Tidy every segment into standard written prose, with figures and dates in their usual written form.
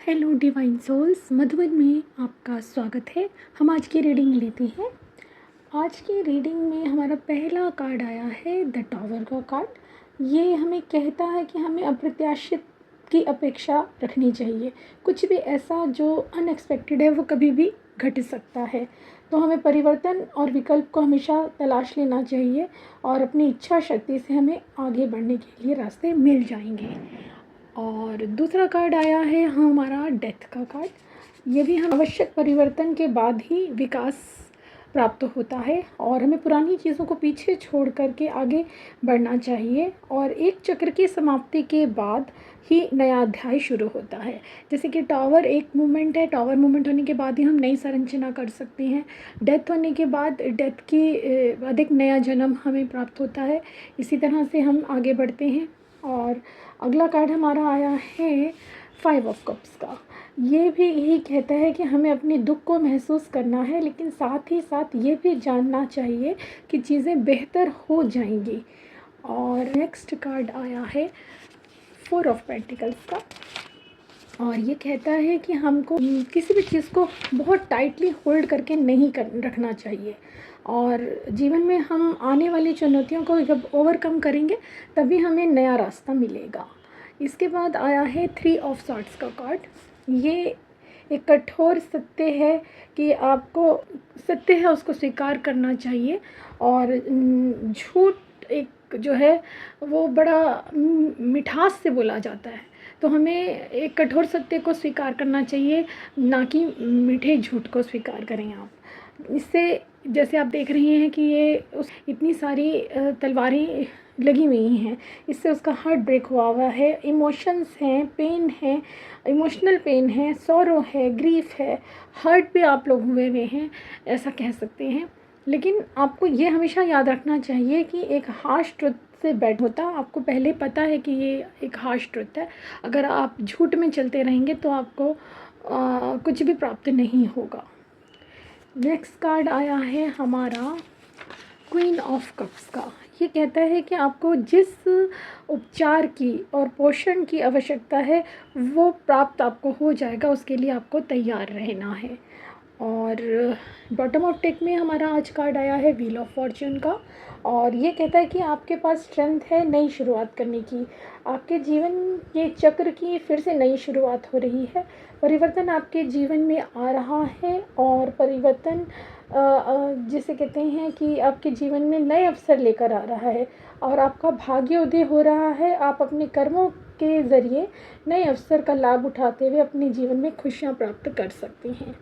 Hello divine souls, Madhuban में आपका स्वागत है। हम आज की रीडिंग लेते हैं। आज की रीडिंग में हमारा पहला कार्ड आया है द टावर का कार्ड। ये हमें कहता है कि हमें अप्रत्याशित की अपेक्षा रखनी चाहिए। कुछ भी ऐसा जो अनएक्सपेक्टेड है वो कभी भी घट सकता है, तो हमें परिवर्तन और विकल्प को हमेशा तलाश लेना चाहिए और अपनी इच्छा शक्ति से हमें आगे बढ़ने के लिए रास्ते मिल जाएंगे। और दूसरा कार्ड आया है हमारा डेथ का कार्ड। ये भी हम आवश्यक परिवर्तन के बाद ही विकास प्राप्त होता है और हमें पुरानी चीज़ों को पीछे छोड़ करके आगे बढ़ना चाहिए और एक चक्र की समाप्ति के बाद ही नया अध्याय शुरू होता है। जैसे कि टावर एक मूवमेंट है, टावर मूवमेंट होने के बाद ही हम नई संरचना कर सकते हैं। डेथ होने के बाद डेथ की बाद एक नया जन्म हमें प्राप्त होता है। इसी तरह से हम आगे बढ़ते हैं। और अगला कार्ड हमारा आया है 5 ऑफ कप्स का। ये भी यही कहता है कि हमें अपने दुख को महसूस करना है, लेकिन साथ ही साथ ये भी जानना चाहिए कि चीज़ें बेहतर हो जाएंगी। और नेक्स्ट कार्ड आया है 4 ऑफ पेंटिकल्स का। और ये कहता है कि हमको किसी भी चीज़ को बहुत टाइटली होल्ड करके नहीं रखना चाहिए और जीवन में हम आने वाली चुनौतियों को जब ओवरकम करेंगे तभी हमें नया रास्ता मिलेगा। इसके बाद आया है 3 ऑफ सॉर्ड्स का कार्ड। ये एक कठोर सत्य है कि आपको सत्य है उसको स्वीकार करना चाहिए और झूठ एक जो है वो बड़ा मिठास से बोला जाता है, तो हमें एक कठोर सत्य को स्वीकार करना चाहिए, ना कि मीठे झूठ को स्वीकार करें आप। इससे जैसे आप देख रही हैं कि ये इतनी सारी तलवारें लगी हुई हैं, इससे उसका हार्ट ब्रेक हुआ है, इमोशंस हैं, पेन है, इमोशनल पेन है, सॉरो है, ग्रीफ है, हर्ट पे आप लोग हुए हुए हैं, ऐसा कह सकते हैं। लेकिन आपको ये हमेशा याद रखना चाहिए कि एक हार्श ट्रुथ से बैड होता, आपको पहले पता है कि ये एक हार्श ट्रुथ है। अगर आप झूठ में चलते रहेंगे तो आपको कुछ भी प्राप्त नहीं होगा। नेक्स्ट कार्ड आया है हमारा क्वीन ऑफ कप्स का। ये कहता है कि आपको जिस उपचार की और पोषण की आवश्यकता है वो प्राप्त आपको हो जाएगा, उसके लिए आपको तैयार रहना है। और बॉटम ऑफ टेक में हमारा आज कार्ड आया है व्हील ऑफ फॉर्च्यून का। और ये कहता है कि आपके पास स्ट्रेंथ है नई शुरुआत करने की। आपके जीवन के चक्र की फिर से नई शुरुआत हो रही है। परिवर्तन आपके जीवन में आ रहा है और परिवर्तन जिसे कहते हैं कि आपके जीवन में नए अवसर लेकर आ रहा है और आपका भाग्योदय हो रहा है। आप अपने कर्मों के ज़रिए नए अवसर का लाभ उठाते हुए अपने जीवन में खुशियाँ प्राप्त कर सकते हैं।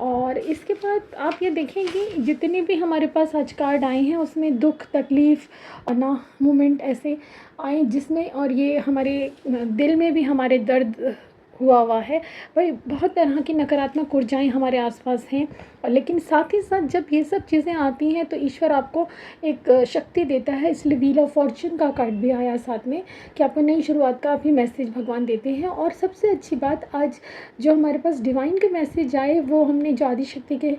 और इसके बाद आप ये देखेंगे जितने भी हमारे पास आज कार्ड आए हैं उसमें दुख, तकलीफ़ और ना मोमेंट ऐसे आए जिसमें, और ये हमारे दिल में भी हमारे दर्द हुआ है भाई। बहुत तरह की नकारात्मक ऊर्जाएं हमारे आसपास हैं, और लेकिन साथ ही साथ जब ये सब चीज़ें आती हैं तो ईश्वर आपको एक शक्ति देता है। इसलिए व्हील ऑफ फॉर्च्यून का कार्ड भी आया साथ में कि आपको नई शुरुआत का भी मैसेज भगवान देते हैं। और सबसे अच्छी बात आज जो हमारे पास डिवाइन के मैसेज आए, वो हमने जो आदिशक्ति के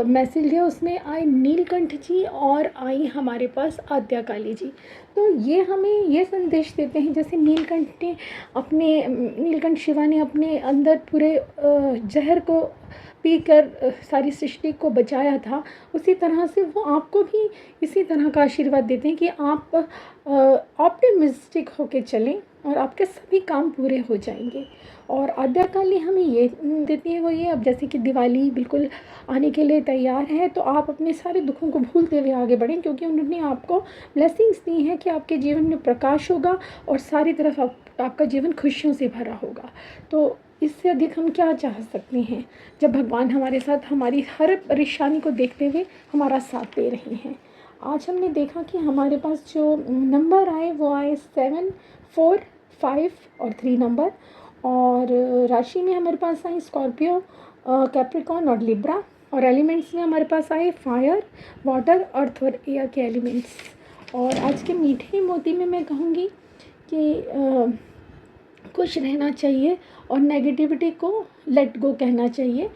मैसेज लिया उसमें आए नीलकंठ जी और आई हमारे पास आद्या काली जी। तो ये हमें ये संदेश देते हैं जैसे नीलकंठ शिवा ने अपने अंदर पूरे जहर को पीकर सारी सृष्टि को बचाया था, उसी तरह से वो आपको भी इसी तरह का आशीर्वाद देते हैं कि आप ऑप्टिमिस्टिक होके चलें और आपके सभी काम पूरे हो जाएंगे। और आद्या काली हमें ये देती है वो ये, अब जैसे कि दिवाली बिल्कुल आने के लिए तैयार है तो आप अपने सारे दुखों को भूलते हुए आगे बढ़ें, क्योंकि उन्होंने आपको ब्लेसिंग्स दी हैं कि आपके जीवन में प्रकाश होगा और सारी तरफ आपका जीवन खुशियों से भरा होगा। तो इससे अधिक हम क्या चाह सकते हैं जब भगवान हमारे साथ हमारी हर परेशानी को देखते हुए हमारा साथ दे रहे हैं। आज हमने देखा कि हमारे पास जो नंबर आए वो आए 7, 4, 5 और 3 नंबर। और राशि में हमारे पास आई स्कॉर्पियो, कैप्रिकॉर्न और लिब्रा। और एलिमेंट्स में हमारे पास आए फायर, वाटर, अर्थ और एयर के एलिमेंट्स। और आज के मीठे मोती में मैं कहूँगी कि खुश रहना चाहिए और नेगेटिविटी को लेट गो कहना चाहिए।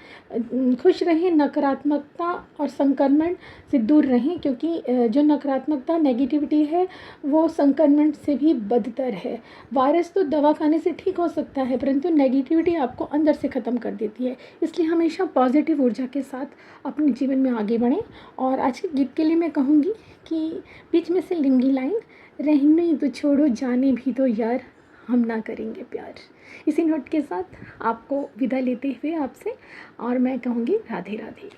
खुश रहें, नकारात्मकता और संक्रमण से दूर रहें, क्योंकि जो नकारात्मकता नेगेटिविटी है वो संक्रमण से भी बदतर है। वायरस तो दवा खाने से ठीक हो सकता है, परंतु नेगेटिविटी आपको अंदर से ख़त्म कर देती है। इसलिए हमेशा पॉजिटिव ऊर्जा के साथ अपने जीवन में आगे बढ़ें। और आज के गीत के लिए मैं कहूँगी कि बीच में से लिंगी लाइन, रहने तो छोड़ो जाने भी तो यार, हम ना करेंगे प्यार। इसी नोट के साथ आपको विदा लेते हुए आपसे, और मैं कहूँगी राधे राधे।